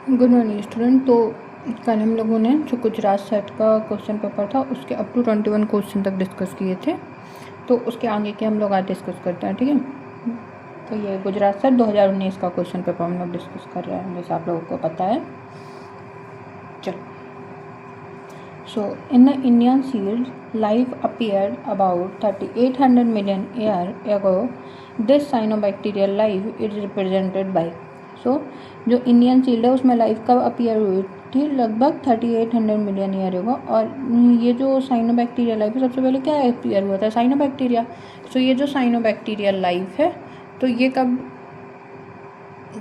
Good morning student. तो कल हम लोगों ने जो गुजरात सेट का क्वेश्चन पेपर था उसके अप टू 21 क्वेश्चन तक डिस्कस किए थे, तो उसके आगे के हम लोग आज डिस्कस करते हैं, ठीक है। तो ये गुजरात सेट 2019 का क्वेश्चन पेपर हम लोग डिस्कस कर रहे हैं, जैसे आप लोगों को पता है। चलो, so in the Indian shield life appeared about 3800 million year ago. This cyanobacterial life is represented by. So जो इंडियन सील्ड है उसमें लाइफ कब अपीयर हुई थी? लगभग 3800 मिलियन ईयर होगा। और ये जो साइनोबैक्टीरिया लाइफ है, सबसे पहले क्या अपीयर हुआ था? साइनोबैक्टीरिया। सो ये जो साइनोबैक्टीरियल लाइफ है, तो ये कब,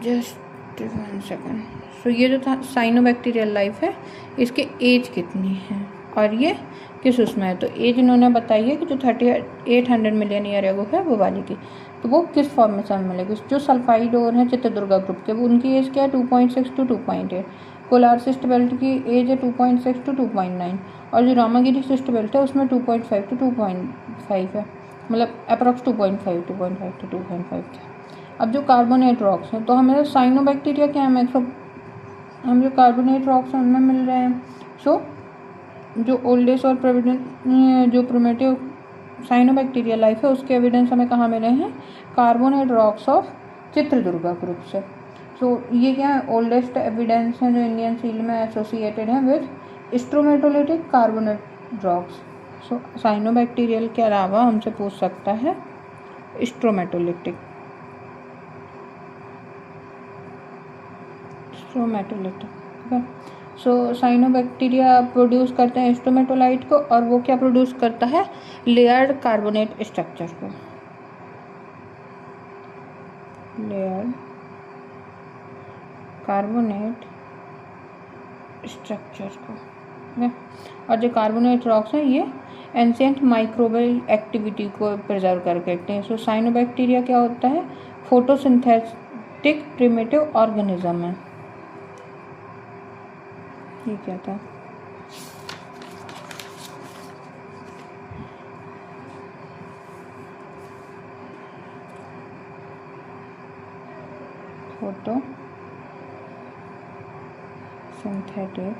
जस्ट 1 सेकेंड। सो ये जो था साइनोबैक्टीरियल लाइफ है, इसके एज कितनी है और ये किस उसमें है? तो एज इन्होंने बताई है कि जो 3800 मिलियन ईयर एगो है वो वाली की। तो वो किस फॉर्म में सब मिलेगी? जो सल्फाइड और हैं चित्रदुर्गा ग्रुप के, वो उनकी एज क्या है? 2.6 टू 2.8। कोलार सिस्ट बेल्ट की एज है 2.6 टू 2.9। और जो रामागिरी सिस्ट बेल्ट है उसमें 2.5 टू 2.5 है, मतलब अप्रॉक्स 2.5 टू 2.5 के। अब जो कार्बोनेट रॉक्स हैं, तो हमें साइनोबैक्टीरिया क्या है? हम जो कार्बोनेट रॉक्स हैं उनमें मिल रहे हैं। सो जो ओल्डेस्ट और जो प्रिमिटिव साइनोबैक्टीरिया लाइफ है उसके एविडेंस हमें कहाँ मिले हैं? Carbonate rocks of Chitradurga group से। सो ये क्या है? ओल्डेस्ट एविडेंस है जो इंडियन सील में एसोसिएटेड है with stromatolitic carbonate rocks. So cyanobacterial के अलावा हमसे पूछ सकता है स्ट्रोमेटोलिटिक। ठीक है। सो साइनोबैक्टीरिया प्रोड्यूस करते हैं स्ट्रोमेटोलाइट को, और वो क्या प्रोड्यूस करता है? लेयर्ड कार्बोनेट स्ट्रक्चर को। लेयर्ड कार्बोनेट स्ट्रक्चर को, ठीक है। और जो कार्बोनेट रॉक्स हैं ये एंशिएंट माइक्रोबियल एक्टिविटी को प्रिजर्व करके रखते हैं। सो साइनोबैक्टीरिया क्या होता है? फोटोसिंथेटिक प्रिमिटिव ऑर्गेनिज्म है। ये क्या था? फोटो सिंथेटिक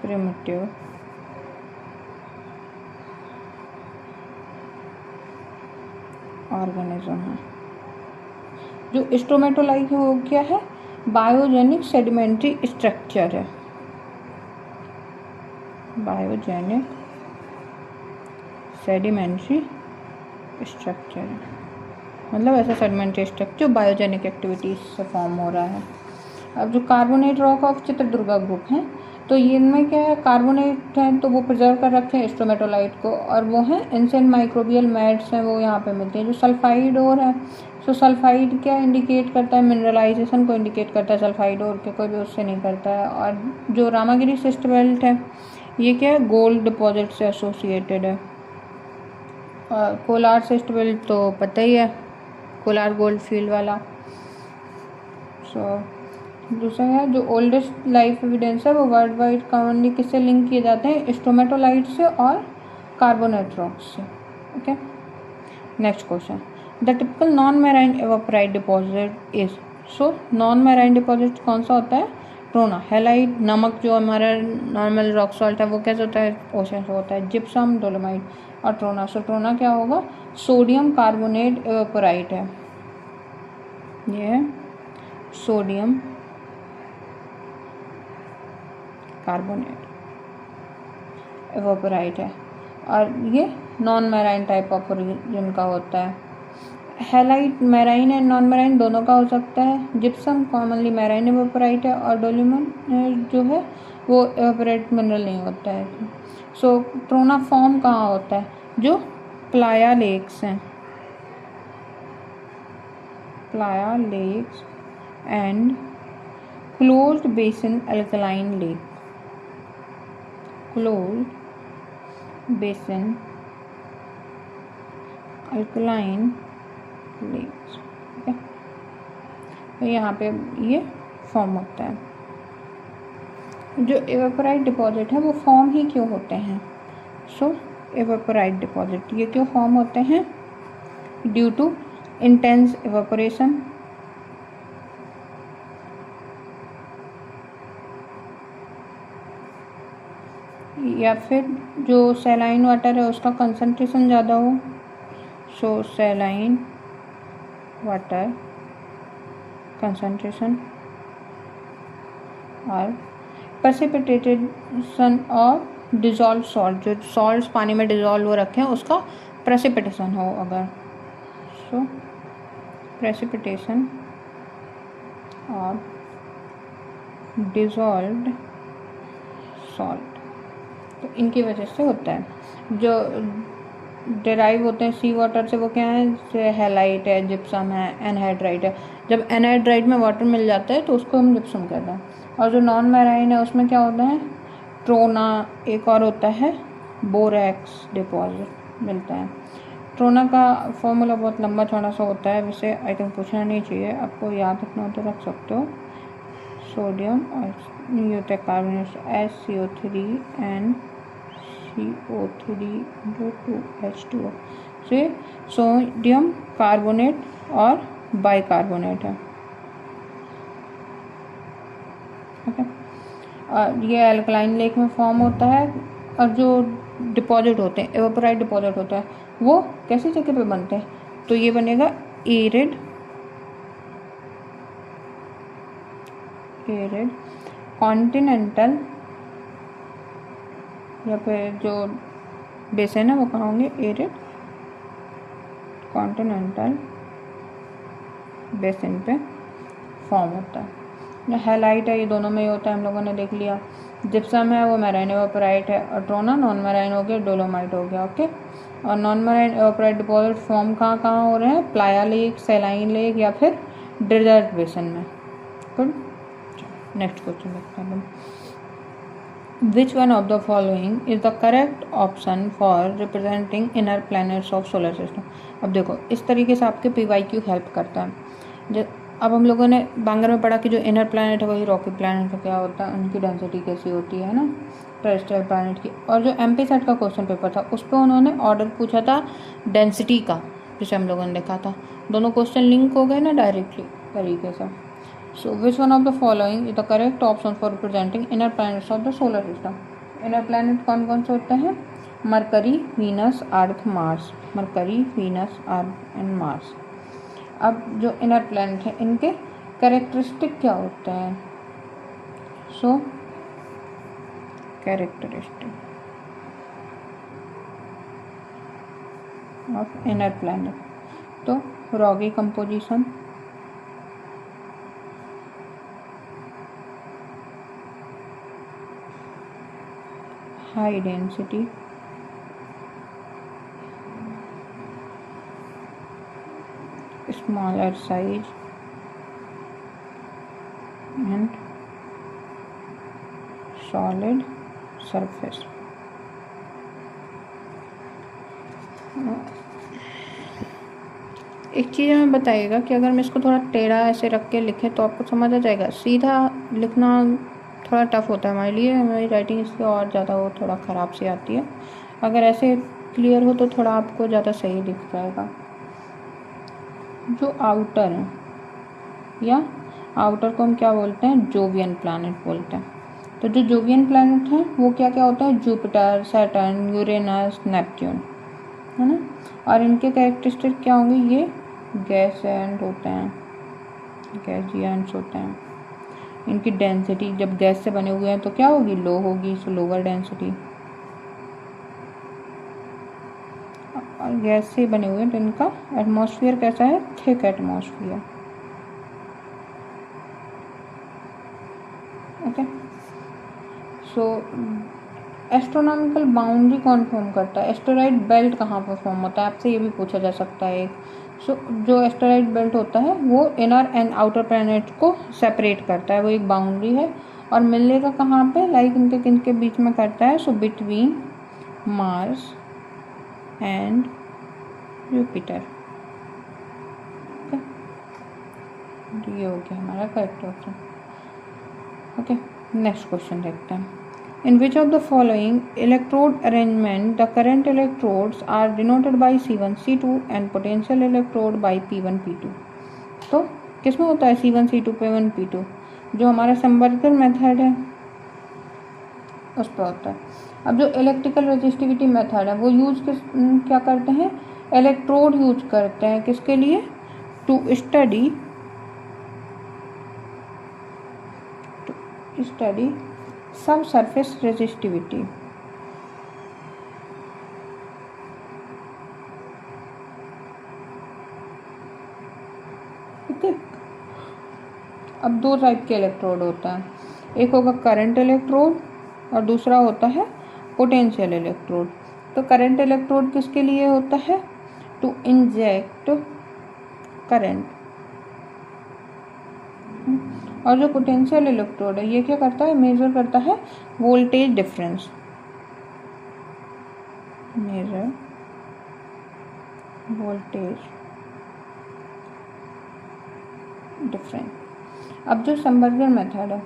प्रिमिटिव ऑर्गेनिज्म है। जो स्ट्रोमेटोलाइट है वो क्या है? बायोजेनिक सेडिमेंट्री स्ट्रक्चर है। बायोजेनिक सेडिमेंट्री स्ट्रक्चर है, मतलब ऐसा सेडिमेंट्री स्ट्रक्चर जो बायोजेनिक एक्टिविटीज से फॉर्म हो रहा है। अब जो carbonate rock of Chitradurga group हैं, तो ये इनमें क्या है? कार्बोनेट हैं तो वो प्रिजर्व कर रखे हैं स्ट्रोमेटोलाइट को, और वो हैं एंशिएंट माइक्रोबियल मैट्स हैं, वो यहाँ पे मिलते हैं। जो सल्फाइड और है, सो सल्फाइड क्या इंडिकेट करता है? मिनरलाइजेशन को इंडिकेट करता है सल्फाइड और के, कोई भी उससे नहीं करता है। और जो रामागिरी सिस्ट बेल्ट है ये क्या है? गोल्ड डिपॉजिट से एसोसिएटेड है। और कोलार सिस्ट बेल्ट तो पता ही है, कोलार गोल्ड फील्ड वाला। सो दूसरा है जो ओल्डेस्ट लाइफ एविडेंस है वो वर्ल्ड वाइड कॉमनली किससे लिंक किए जाते हैं? स्ट्रोमेटोलाइट से और कार्बोनेट रॉक्स से। Okay, next question. The typical non marine evaporite deposit is. So non marine deposit कौन सा होता है? ट्रोना, हैलाइट, नमक जो हमारा नॉर्मल रॉक सॉल्ट है वो कैसे होता है? ओशन से होता है। जिप्सम, डोलोमाइट और ट्रोना। सो ट्रोना क्या होगा? सोडियम कार्बोनेट एवापोराइट है। ये सोडियम कार्बोनेट एवापोराइट है, और ये non marine type of origin का होता है। Highlight marine and non marine दोनों का हो सकता है। जिप्सम कॉमनली मैराइन एवापोराइट है, और डोलोमाइट जो है वो एवापोरेट मिनरल नहीं होता है। सो ट्रोना फॉर्म कहाँ होता है? जो प्लाया लेक्स हैं, playa lakes and closed basin alkaline lake, closed basin alkaline lakes. ठीक है, तो यहाँ पे ये फॉर्म होता है। जो एवापोराइट डिपॉजिट है वो फॉर्म ही क्यों होते हैं? सो एवापोराइट डिपॉजिट ये क्यों फॉर्म होते हैं? ड्यू टू इंटेंस एवापोरेशन, या फिर जो सैलाइन वाटर है उसका कंसंट्रेशन ज़्यादा हो, सो सैलाइन वाटर कंसंट्रेशन और प्रेसिपिटेशन ऑफ डिजॉल्व सॉल्ट, जो सॉल्ट्स पानी में डिजॉल्व हो रखे हैं उसका प्रेसिपिटेशन हो अगर, सो प्रेसिपिटेशन ऑफ डिजॉल्व्ड सॉल्ट, तो इनकी वजह से होता है। जो डिराइव होते हैं सी वाटर से वो क्या है, जैसे हैलाइट है, जिप्सम है, एनहाइड्राइट है। जब एनहाइड्राइट में वाटर मिल जाता है तो उसको हम जिप्सम कहते हैं। और जो नॉन मैराइन है उसमें क्या होता है, ट्रोना, एक और होता है बोरैक्स डिपॉजिट मिलता है। ट्रोना का फॉर्मूला बहुत लंबा चौड़ा सा होता है, वैसे आई थिंक पूछना नहीं चाहिए, आपको याद रखना हो तो रख सकते हो। सोडियम और ये होता है कार्बोनेट SCO3 CO3 2H2O से सोडियम कार्बोनेट और बाइकार्बोनेट है। ओके, और ये एल्कलाइन लेक में फॉर्म होता है। और जो डिपॉजिट होते हैं, एवापोराइट डिपॉजिट होता है, वो कैसी जगह पे बनते हैं, तो ये बनेगा एरिड कॉन्टिनेंटल, या फिर जो बेसिन है वो कहाँ होंगे, एरिड कॉन्टिनेंटल बेसिन पे फॉर्म होता है। हैलाइट है, ये दोनों में ही होता है, हम लोगों ने देख लिया। जिप्सम है वो मैराइन एवापोराइट है, और ट्रोना नॉन मैराइन हो गया, डोलोमाइट हो गया। ओके, और non marine evaporite deposit form कहाँ हो रहे हैं, प्लाया लेक, सैलाइन लेक या फिर डेजर्ट बेसिन में। गुड, नेक्स्ट क्वेश्चन देखते हैं। Which one of the following is the correct option for representing inner planets of solar system? अब देखो इस तरीके से आपके PYQ हेल्प करता है। अब हम लोगों ने बांगर में पढ़ा कि जो इनर प्लैनेट है वही रॉकी प्लैनेट का क्या होता है, उनकी डेंसिटी कैसी होती है ना, टेरेस्ट्रियल प्लैनेट की। और जो MP सेट का क्वेश्चन पेपर था उस पर उन्होंने ऑर्डर पूछा था डेंसिटी का, जिसे हम लोगों ने देखा था। दोनों क्वेश्चन लिंक हो गए ना डायरेक्टली तरीके से। So which one of the following is the correct option for representing inner planets of the solar system? Inner planet कौन कौन से होते हैं, mercury, Venus, earth, Mars. Mercury, Venus, earth and Mars. अब जो इनर प्लैनेट है इनके characteristic क्या होते हैं, सो कैरेक्टरिस्टिक ऑफ इनर प्लैनेट, तो Rocky composition, high density, smaller size and solid surface। एक चीज़ हमें बताइएगा कि अगर मैं इसको थोड़ा टेढ़ा ऐसे रख के लिखे तो आपको समझ आ जाएगा, सीधा लिखना थोड़ा टफ होता है हमारे लिए, हमारी राइटिंग इससे और ज़्यादा वो थोड़ा ख़राब सी आती है। अगर ऐसे क्लियर हो तो थोड़ा आपको ज़्यादा सही दिख जाएगा। जो आउटर है, या आउटर को हम क्या बोलते हैं, जोवियन प्लैनेट बोलते हैं। तो जो जोवियन प्लैनेट है वो क्या क्या होता है, जुपिटर, सैटर्न, यूरेनस, नेपच्यून, है ना। और इनके कैरेक्टरिस्टिक क्या होंगे, ये गैसेंट होते हैं, गैसियंस होते हैं। इनकी डेंसिटी जब गैस से बने हुए हैं तो क्या होगी, लो होगी, सो लोअर डेंसिटी। और गैस से बने हुए हैं तो इनका एटमॉस्फेयर कैसा है, थिक एटमॉस्फेयर। ओके, सो एस्ट्रोनॉमिकल बाउंड्री कौन फॉर्म करता है, एस्टेरॉइड बेल्ट कहाँ पर फॉर्म होता है, आपसे ये भी पूछा जा सकता है। सो जो एस्टेरॉइड बेल्ट होता है वो इनर एंड आउटर प्लैनेट को सेपरेट करता है, वो एक बाउंड्री है। और मिलेगा कहाँ पे, लाइक इनके किनके बीच में करता है, so between Mars and Jupiter. ये हो गया हमारा correct option. Okay, next question देखते हैं। In which of the following electrode arrangement the current electrodes are denoted by C1, C2 and potential electrode by P1, P2? तो किसमें होता है C1, C2, P1, P2? जो हमारा संबर्कर मेथड है उस पर होता है। अब जो इलेक्ट्रिकल रेजिस्टिविटी मेथड है वो यूज क्या करते हैं, इलेक्ट्रोड यूज करते हैं किसके लिए, टू स्टडी सब सरफेस रेजिस्टिविटी। ठीक है। अब दो टाइप के इलेक्ट्रोड होता है, एक होगा करंट इलेक्ट्रोड और दूसरा होता है पोटेंशियल इलेक्ट्रोड। तो करंट इलेक्ट्रोड किसके लिए होता है, टू इंजेक्ट करंट, और जो पोटेंशियल इलेक्ट्रोड है ये क्या करता है, मेजर करता है voltage difference, measure voltage difference. अब जो समबर्गर मेथड है,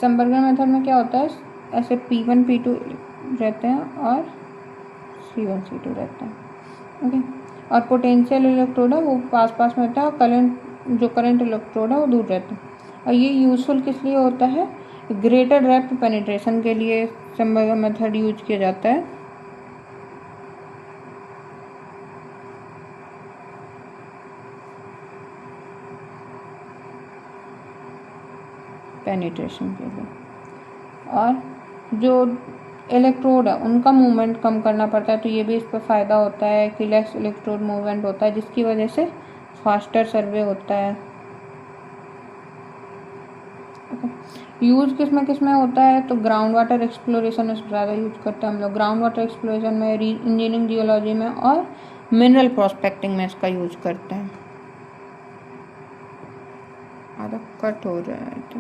समबर्गर मेथड में क्या होता है, ऐसे P1 P2 रहते हैं और C1 C2 रहते हैं। ओके। और पोटेंशियल इलेक्ट्रोड है वो पास पास में रहता है और करंट इलेक्ट्रोड है वो दूर रहता है। और ये यूजफुल किस लिए होता है, ग्रेटर डेप्थ पेनिट्रेशन के लिए समबर्गर मेथड यूज किया जाता है। पेनिट्रेशन के लिए, और जो इलेक्ट्रोड है उनका मूवमेंट कम करना पड़ता है, तो ये भी इस पर फ़ायदा होता है कि लेस इलेक्ट्रोड मूवमेंट होता है जिसकी वजह से फास्टर सर्वे होता है। यूज़ किस में होता है, तो ग्राउंड वाटर एक्सप्लोरेशन में ज़्यादा यूज करते हैं हम लोग, ग्राउंड वाटर एक्सप्लोरेशन में, इंजीनियरिंग जियोलॉजी में और मिनरल प्रोस्पेक्टिंग में इसका यूज करते हैं। आधा कट हो रहा है तो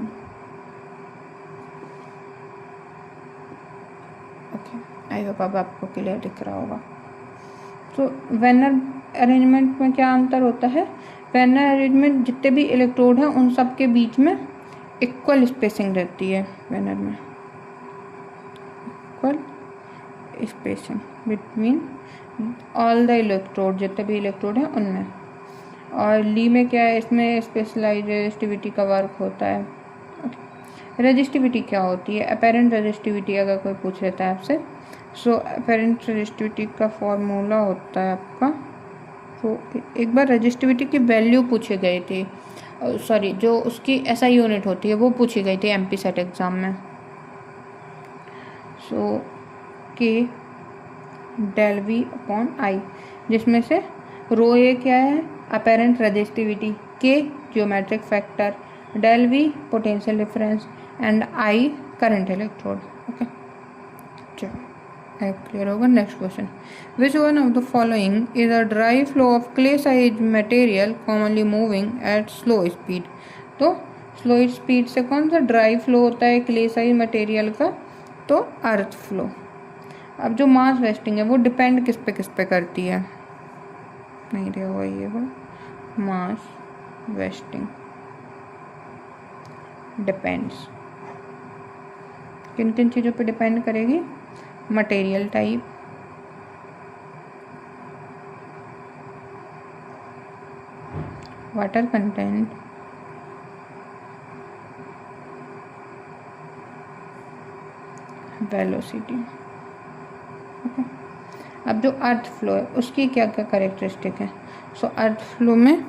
ओके, आई होप अब आपको क्लियर दिख रहा होगा। तो वेनर अरेंजमेंट में क्या अंतर होता है, वेनर अरेंजमेंट जितने भी इलेक्ट्रोड हैं उन सब के बीच में इक्वल स्पेसिंग रहती है, वेनर में equal spacing between all the electrode, जितने भी इलेक्ट्रोड हैं उनमें। और ली में क्या है, इसमें स्पेशलाइज्ड रेजिस्टिविटी का वर्क होता है। रेजिस्टिविटी क्या होती है, अपेरेंट रेजिस्टिविटी अगर कोई पूछ लेता है आपसे, सो अपेरेंट रेजिस्टिविटी का फॉर्मूला होता है आपका, तो एक बार रेजिस्टिविटी की वैल्यू पूछी गई थी, सॉरी जो उसकी ऐसा यूनिट होती है वो पूछी गई थी एमपी सेट एग्ज़ाम में। सो के डेल वी अपॉन आई, जिसमें से रो ए क्या है, apparent resistivity, K geometric factor, del V potential difference and I current electrode. Okay, चलो क्लियर होगा। Next question, which one of the following is a dry flow of clay size material commonly moving at slow speed. तो slow speed से कौन सा dry flow होता है clay size material का, तो अर्थ फ्लो। अब जो मास वेस्टिंग है वो डिपेंड किस पे करती है, नहीं रहा हुआ ये वो, मास वेस्टिंग डिपेंड्स किन किन चीज़ों पे डिपेंड करेगी, material type, water content, velocity. Okay. अब जो अर्थ फ्लो है उसकी क्या क्या कैरेक्टरिस्टिक है, सो अर्थ फ्लो में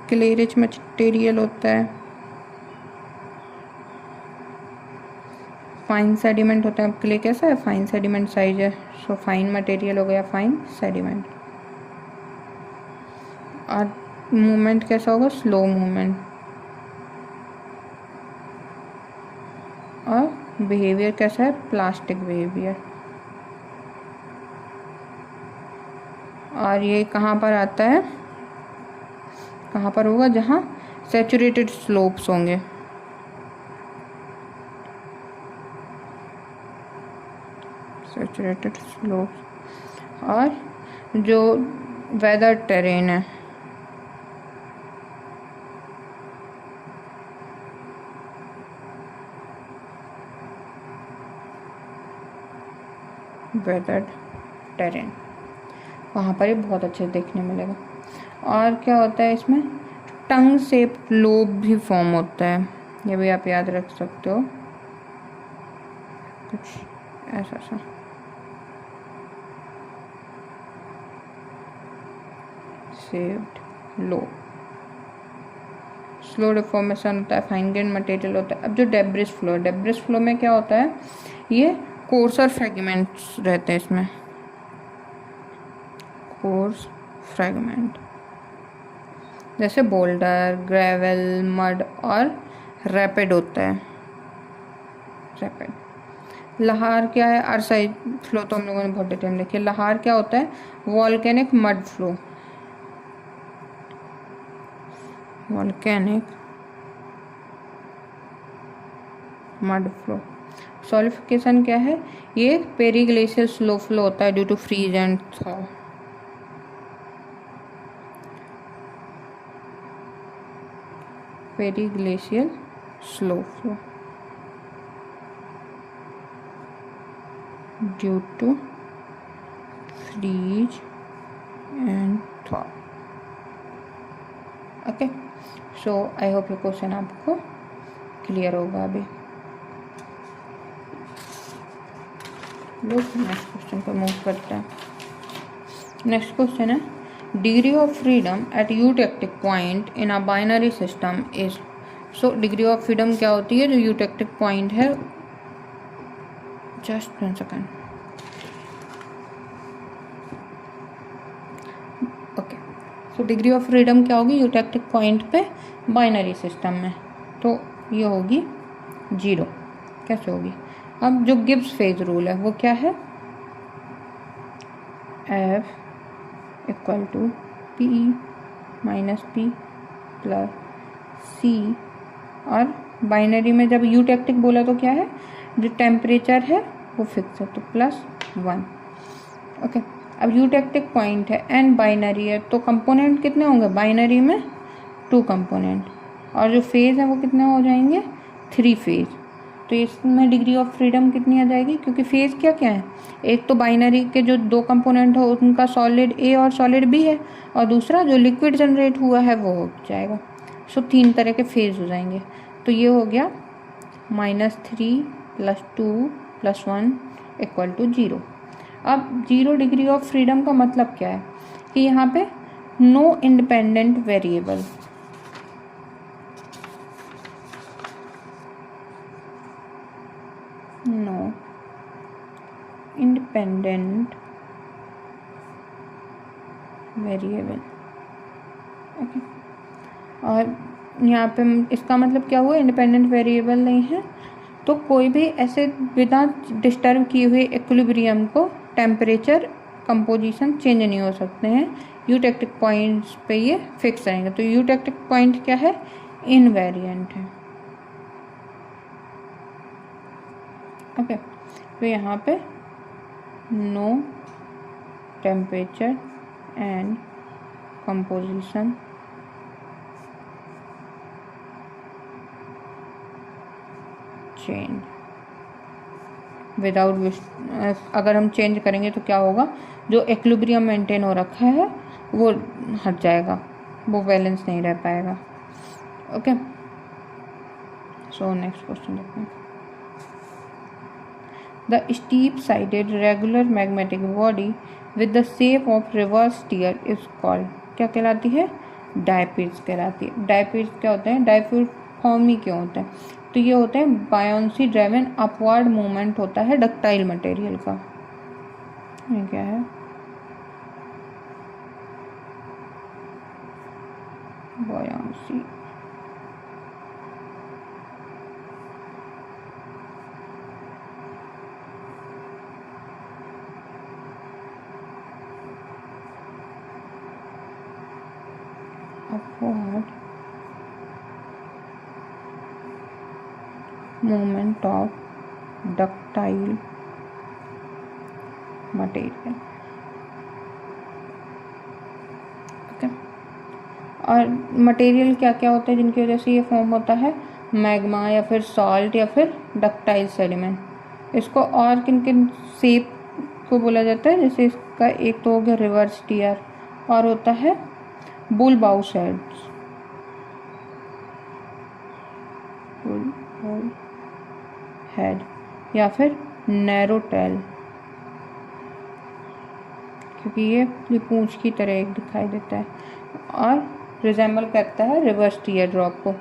क्ले रिच मटेरियल होता है, फाइन सेडिमेंट होता है। अब क्ले कैसा है, फाइन सेडिमेंट साइज है, सो फाइन मटेरियल हो गया, फाइन सेडिमेंट। और मूवमेंट कैसा होगा, स्लो मूवमेंट। और बिहेवियर कैसा है, प्लास्टिक बिहेवियर। और ये कहाँ पर आता है, कहाँ पर होगा, जहाँ सैचुरेटेड स्लोप्स होंगे। सैचुरेटेड स्लोप्स और जो वेदर टेरेन है, वेदर टेरेन, वहाँ पर ये बहुत अच्छे देखने मिलेगा। और क्या होता है इसमें, टंग शेप लोब भी फॉर्म होता है, ये भी आप याद रख सकते हो, कुछ ऐसा सा। सेव्ड लो, स्लो डिफॉर्मेशन होता है, फाइन ग्रेन मटेरियल होता है। अब जो डेब्रिस फ्लो, डेब्रिस फ्लो में क्या होता है, ये कोर्सर फ्रेगमेंट्स रहते हैं इसमें, कोर्स फ्रेगमेंट, जैसे बोल्डर, ग्रेवल, मड और रैपिड होता है, रैपिड। लहार क्या है, आरसाइड फ्लो तो हम लोगों ने बहुत डिटेल में देखी। लहार क्या होता है, volcanic mud flow, volcanic mud flow. Solidification क्या है, ये पेरीग्लेशियल स्लो फ्लो होता है due to freeze and thaw. Periglacial slow flow due to freeze and thaw. Okay, so I hope ये क्वेश्चन आपको क्लियर होगा। अभी लोग नेक्स्ट क्वेश्चन पर मूव करते हैं। नेक्स्ट क्वेश्चन है, degree of freedom at eutectic point in a binary system is. So degree of freedom क्या होती है, जो यूटेक्टिक पॉइंट है, just 1 second. Okay, so degree of freedom क्या होगी यूटेक्टिक पॉइंट पे बाइनरी सिस्टम में, तो ये होगी 0। कैसे होगी, अब जो गिब्स फेज रूल है वो क्या है, F equal to P minus P plus C, और बाइनरी में जब यूटेक्टिक बोला तो क्या है, जो टेम्परेचर है वो फिक्स है, तो +1। ओके, अब यूटेक्टिक पॉइंट है एंड बाइनरी है, तो कंपोनेंट कितने होंगे बाइनरी में, 2 कंपोनेंट, और जो फेज है वो कितने हो जाएंगे, 3 फेज। तो इसमें डिग्री ऑफ फ्रीडम कितनी आ जाएगी, क्योंकि फेज क्या क्या है, एक तो बाइनरी के जो 2 कंपोनेंट हो उनका सॉलिड ए और सॉलिड बी है, और दूसरा जो लिक्विड जनरेट हुआ है वो हो जाएगा। सो 3 तरह के फेज हो जाएंगे। तो ये हो गया -3 + 2 + 1 = 0। अब 0 डिग्री ऑफ फ्रीडम का मतलब क्या है, कि यहाँ पे no independent variable, no independent variable. Okay, और यहाँ पे इसका मतलब क्या हुआ, इंडिपेंडेंट वेरिएबल नहीं है तो कोई भी ऐसे बिना डिस्टर्ब किए हुए इक्विलिब्रियम को टेम्परेचर कंपोजिशन चेंज नहीं हो सकते हैं, यूटेक्टिक पॉइंट्स पे ये फिक्स रहेंगे। तो यूटेक्टिक पॉइंट क्या है, इनवेरिएंट है। ओके, तो यहाँ पे no temperature and composition change without, अगर हम चेंज करेंगे तो क्या होगा, जो इक्विलिब्रियम मेंटेन हो रखा है वो हट जाएगा, वो बैलेंस नहीं रह पाएगा। ओके, सो नेक्स्ट क्वेश्चन देखते हैं। The steep sided regular magnetic body with the shape of reverse tear is called, क्या कहलाती है, डायपिड्स कहलाती है। डायपिड्स क्या होते हैं, डायपिड फॉर्म ही क्यों होते हैं, तो ये होते हैं बायोन्सी ड्राइवन अपवर्ड मूवमेंट होता है डक्टाइल मटेरियल का। ये क्या है, buoyancy upward movement of ductile material. Okay, और मटेरियल क्या क्या होता है जिनकी वजह से ये फॉर्म होता है, मैग्मा या फिर सॉल्ट या फिर डक्टाइल सेडिमेंट। इसको और किन किन शेप को बोला जाता है, जैसे इसका एक तो हो गया रिवर्स टीयर, और होता है बुल बाउसेड्स, बुल हेड या फिर नैरो टेल, क्योंकि ये पूंछ की तरह एक दिखाई देता है और रिजेंबल करता है रिवर्स टीयर ड्रॉप को।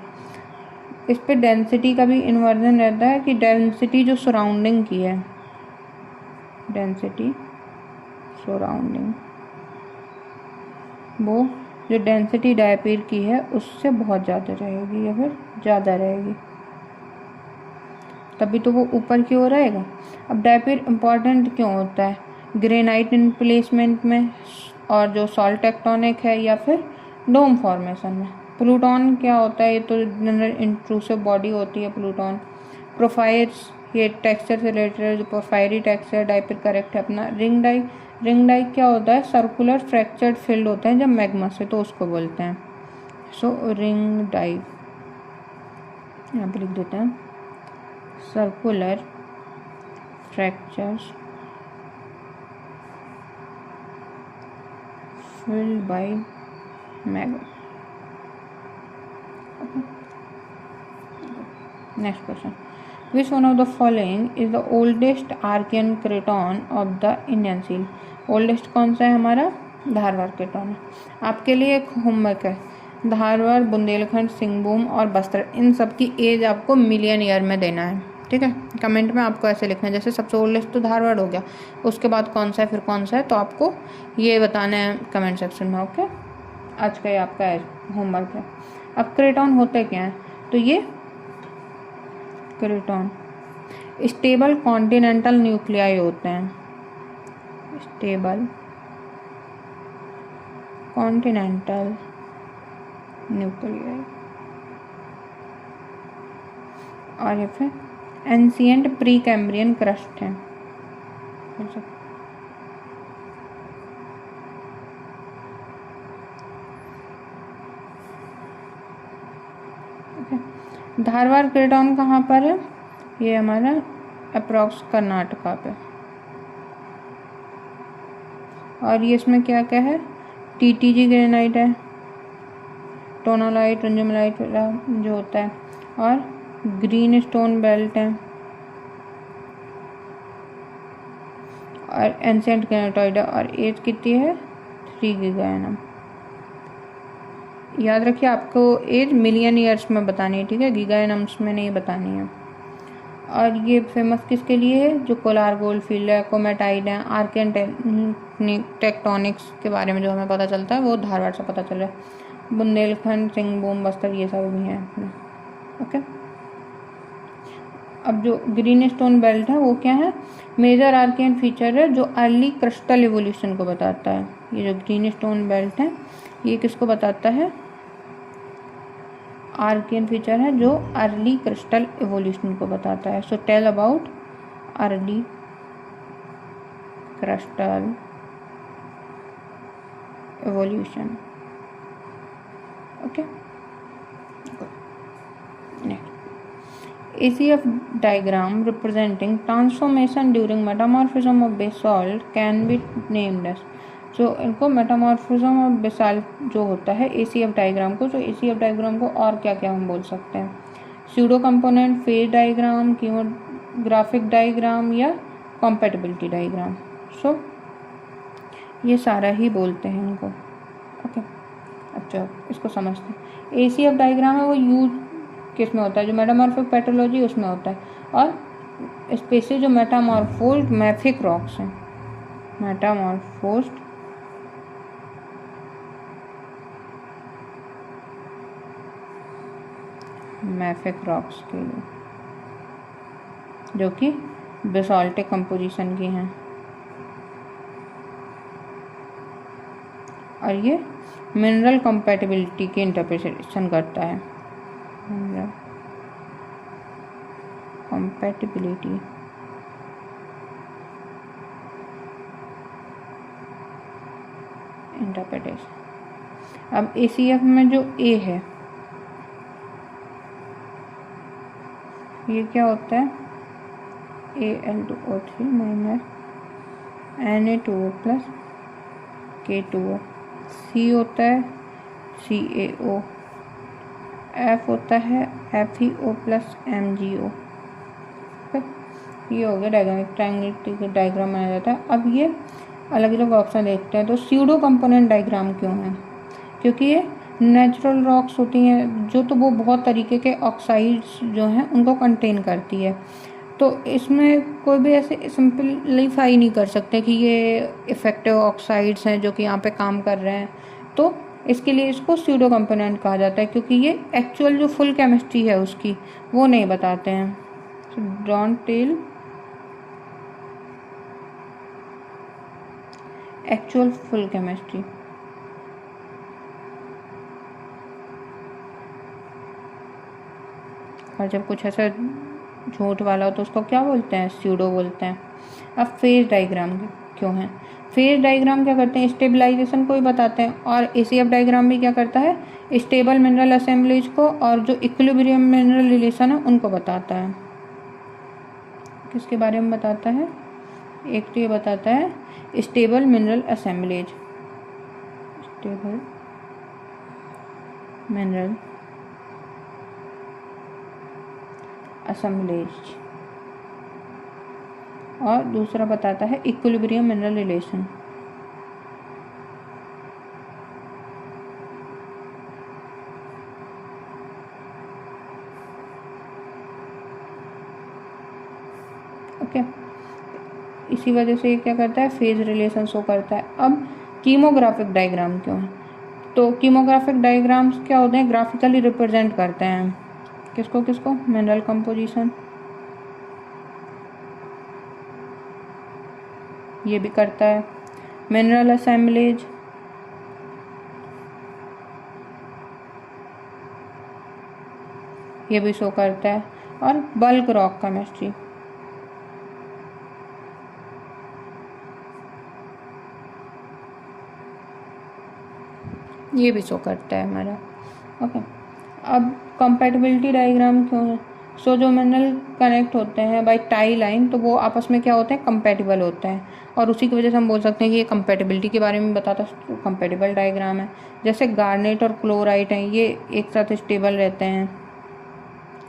इस पे डेंसिटी का भी इन्वर्जन रहता है कि डेंसिटी जो सराउंडिंग की है, डेंसिटी सराउंडिंग, वो जो डेंसिटी डायपीर की है उससे बहुत ज़्यादा रहेगी या फिर ज़्यादा रहेगी, तभी तो वो ऊपर की ओर रहेगा। अब डायपीर इम्पॉर्टेंट क्यों होता है? ग्रेनाइट इन प्लेसमेंट में, और जो सॉल्ट टेक्टोनिक है या फिर डोम फॉर्मेशन में। प्लूटॉन क्या होता है? ये तो जनरल इंट्रूसिव बॉडी होती है प्लूटॉन। प्रोफाइल्स, ये टेक्सचर से रिलेटेड है, जो प्रोफाइरी टेक्सचर। डायपीर करेक्ट है अपना। रिंग डाई, रिंग डाई क्या होता है? सर्कुलर फ्रैक्चर्ड फील्ड होता है जब मैग्मा से, तो उसको बोलते हैं। सो रिंग डाई यहाँ पे लिख देते हैं, circular fractures filled by magma. Okay. Next question. Which one of the following is the oldest Archean craton of the Indian Seal? Oldest कौन सा है हमारा? धारवाड़ क्रेटॉन है। आपके लिए एक होमवर्क है, धारवाड़, बुंदेलखंड, सिंहभूम और बस्तर, इन सब की एज आपको मिलियन ईयर में देना है। ठीक है, कमेंट में आपको ऐसे लिखना है, जैसे सबसे ओल्डेस्ट तो धारवाड़ हो गया, उसके बाद कौन सा है, फिर कौन सा है, तो आपको ये बताना है कमेंट सेक्शन में। ओके, आज का ये आपका होमवर्क है। अब क्रेटॉन होते क्या हैं? तो ये क्रेटॉन स्टेबल कॉन्टिनेंटल न्यूक्लियाई होते हैं, स्टेबल कॉन्टिनेंटल न्यूक्लियाई, और ये फिर एंशिएंट प्री कैम्ब्रियन क्रस्ट है। धारवाड़ क्रेटॉन कहाँ पर है? ये हमारा अप्रॉक्स कर्नाटका पे। और ये इसमें क्या क्या है? टीटीजी ग्रेनाइट है, टोनालाइट, रंजमलाइट जो होता है, और ग्रीन स्टोन बेल्ट है, और एंशिएंट ग्रेनाइटॉइड है, और एज कितनी है? 3 गीगाएनम। याद रखिए, आपको एज मिलियन ईयर्स में बतानी है, ठीक है, गीगाएनम्स में नहीं बतानी है। और ये फेमस किसके लिए है? जो कोलार गोल्ड फील्ड है, कोमेटाइड है, आर्कियन टेक्टोनिक्स के बारे में जो हमें पता चलता है वो धारवाड़ से पता चल रहा है। बुंदेलखंड, सिंहभूम, बस्तर, ये सब भी हैं। ओके, अब जो ग्रीन स्टोन बेल्ट है वो क्या है? मेजर आर्कियन फीचर है जो अर्ली क्रिस्टल एवोल्यूशन को बताता है। ये जो ग्रीन स्टोन बेल्ट है ये किसको बताता है? आर्कियन फीचर है जो अर्ली क्रिस्टल एवोल्यूशन को बताता है। So tell about early crystal evolution. Okay, next, ACF diagram representing transformation during metamorphism of basalt can be named as। जो इनको मेटामॉर्फिज्म ऑफ बेसाल्ट जो होता है ACF डायग्राम को, तो ACF डायग्राम को और क्या क्या हम बोल सकते हैं? Pseudo component, phase diagram, chemographic diagram, या कॉम्पैटिबिलिटी डायग्राम। सो ये सारा ही बोलते हैं इनको। ओके, अच्छा इसको समझते हैं। ACF डायग्राम है वो यूज किस में होता है? जो मेटामॉर्फिक पैथोलॉजी उसमें होता है, और स्पेसिस जो मेटामॉर्फोज्ड मैफिक रॉक्स हैं, मेटामॉर्फोज्ड मैफिक रॉक्स के लिए, जो कि बेसाल्टिक कंपोजिशन की हैं, और ये मिनरल कंपैटिबिलिटी की इंटरप्रिटेशन करता है। Compatibility interpretation. अब ACF में जो A है ये क्या होता है? Al2O3 minus Na2O plus K2O। C होता है CaO F होता है FeO प्लस MgO। ये हो गया डायग्राम, एक ट्रायंगल डायग्राम बनाया जाता है। अब ये अलग अलग ऑप्शन देखते हैं। तो स्यूडो कंपोनेंट डायग्राम क्यों है? क्योंकि ये नेचुरल रॉक्स होती हैं जो, तो वो बहुत तरीके के ऑक्साइड्स जो हैं उनको कंटेन करती है। तो इसमें कोई भी ऐसे सिंपलीफाई नहीं कर सकते कि ये इफेक्टिव ऑक्साइड्स हैं जो कि यहाँ पे काम कर रहे हैं। तो इसके लिए इसको स्यूडो कंपोनेंट कहा जाता है, क्योंकि ये एक्चुअल जो फुल केमिस्ट्री है उसकी वो नहीं बताते हैं। So don't tell actual full chemistry. और जब कुछ ऐसा झूठ वाला हो तो उसको क्या बोलते हैं? स्यूडो बोलते हैं। अब फेज डायग्राम क्यों है? फेज डायग्राम क्या करते हैं? स्टेबलाइजेशन को ही बताते हैं। और ACF डायग्राम भी क्या करता है? स्टेबल मिनरल असेंबलीज को और जो इक्विलिब्रियम मिनरल रिलेशन है उनको बताता है। किसके बारे में बताता है? एक तो ये बताता है stable mineral assemblies, stable mineral assemblies, और दूसरा बताता है इक्विलिब्रियम मिनरल रिलेशन। ओके, इसी वजह से ये क्या करता है? फेज रिलेशन शो करता है। अब कीमोग्राफिक डायग्राम क्यों है? तो कीमोग्राफिक डायग्राम्स क्या होते हैं? ग्राफिकली रिप्रेजेंट करते हैं किसको किसको? मिनरल कंपोजिशन, ये भी करता है। मिनरल असेंबलीज, ये भी शो करता है। और बल्क रॉक केमिस्ट्री, ये भी शो करता है हमारा। ओके, अब कंपैटिबिलिटी डायग्राम क्यों है? सो जो मिनरल कनेक्ट होते हैं बाय टाई लाइन, तो वो आपस में क्या होते हैं? कंपैटिबल होते हैं। और उसी की वजह से हम बोल सकते हैं कि ये कंपैटिबिलिटी के बारे में बताता है, तो कंपैटिबल डायग्राम है। जैसे गार्नेट और क्लोराइट हैं, ये एक साथ स्टेबल रहते हैं,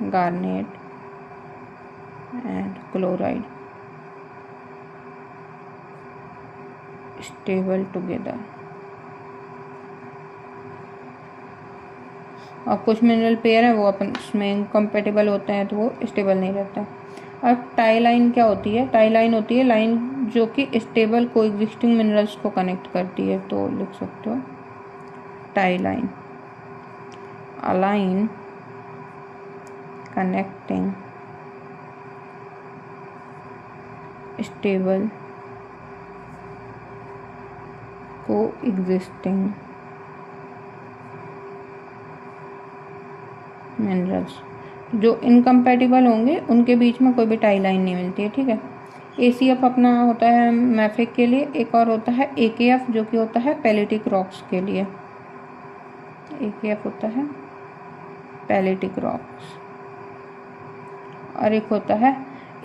garnet and chloride stable together. और कुछ मिनरल पेयर है वो अपन उसमें कंपेटेबल होते हैं तो वो स्टेबल नहीं रहता। अब टाई लाइन क्या होती है? टाई लाइन होती है लाइन जो कि स्टेबल को एग्जिस्टिंग मिनरल्स को कनेक्ट करती है। तो लिख सकते हो tie line, a line connecting stable को एग्जिस्टिंग मिनरल्स। जो इनकम्पैटिबल होंगे उनके बीच में कोई भी टाई लाइन नहीं मिलती है, ठीक है। ACF अपना होता है मैफिक के लिए, एक और होता है AKF जो कि होता है पैलेटिक रॉक्स के लिए। AKF होता है पैलेटिक रॉक्स, और एक होता है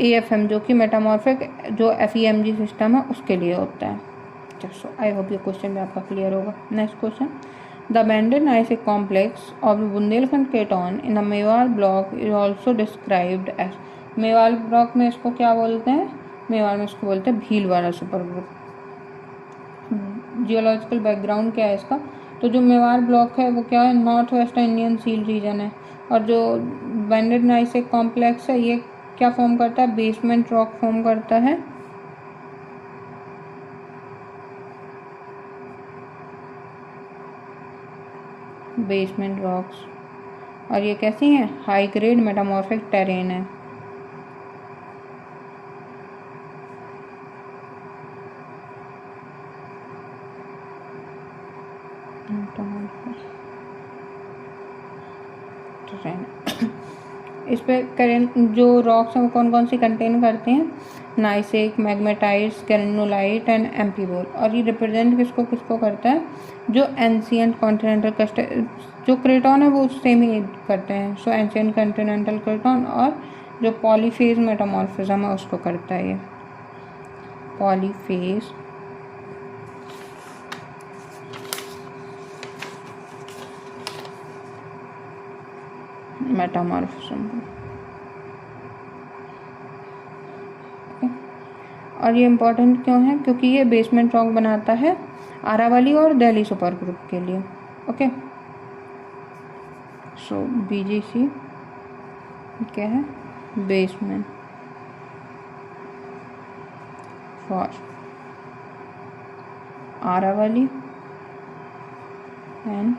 AFM जो कि मेटामॉर्फिक जो FEMG सिस्टम है उसके लिए होता है। सो आई होप ये क्वेश्चन भी आपका क्लियर होगा। Next question, The banded gneissic complex of Bundelkhand Keton in the Mewar block is also described as। Mewar block में इसको क्या बोलते हैं? मेवाड़ में इसको बोलते हैं Bhilwara super group. Geological background क्या है इसका? तो जो मेवाड़ ब्लॉक है वो क्या है? North west Indian seal region है। और जो बैंडेड gneissic कॉम्प्लेक्स है ये क्या फॉर्म करता है? बेसमेंट रॉक फॉर्म करता है। बेसमेंट रॉक्स, और ये कैसी हैं? हाई ग्रेड मेटामॉर्फिक टेरेन है। इस पे करेंट जो रॉक्स हैं वो कौन कौन सी कंटेन करते हैं? नाइसिक, मैग्मेटाइट्स, ग्रेनुलाइट एंड एम्पीबोल। और ये रिप्रेजेंट किसको किसको करता है? जो एंशिएंट कॉन्टिनेंटल क्रस्ट, जो क्रेटॉन है वो सेम ही करते हैं। सो एंशिएंट कॉन्टिनेंटल क्रेटॉन, और जो पॉलीफेज मेटामॉर्फिज्म है उसको करता है ये पॉलीफेज मेटामॉर्फिज्म। और ये इम्पोर्टेंट क्यों है? क्योंकि ये बेसमेंट रॉक बनाता है आरावली और दिल्ली सुपर ग्रुप के लिए। ओके, सो BGC क्या है? Basement for Aravalli and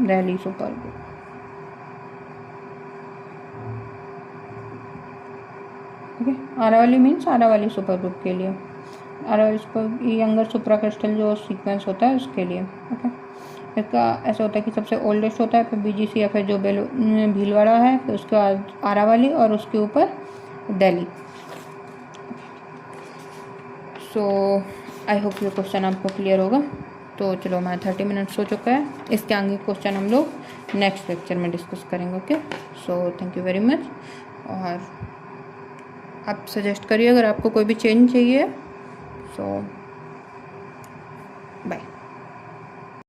Delhi super group. Okay, Aravalli means Aravalli super group के लिए, आरावली सुपर यंगर सुप्रा क्रिस्टल जो सीक्वेंस होता है उसके लिए। ओके, इसका ऐसा होता है कि सबसे ओल्डेस्ट होता है, फिर BGC या फिर जो भीलवाड़ा है, फिर उसके बाद आरावली और उसके ऊपर दिल्ली। सो आई होप ये क्वेश्चन आपको क्लियर होगा। तो चलो, मैं 30 मिनट्स हो चुका है, इसके आगे क्वेश्चन हम लोग नेक्स्ट लेक्चर में डिस्कस करेंगे। Okay, so thank you very much. और आप सजेस्ट करिए अगर आपको कोई भी चेंज चाहिए। सो बाय।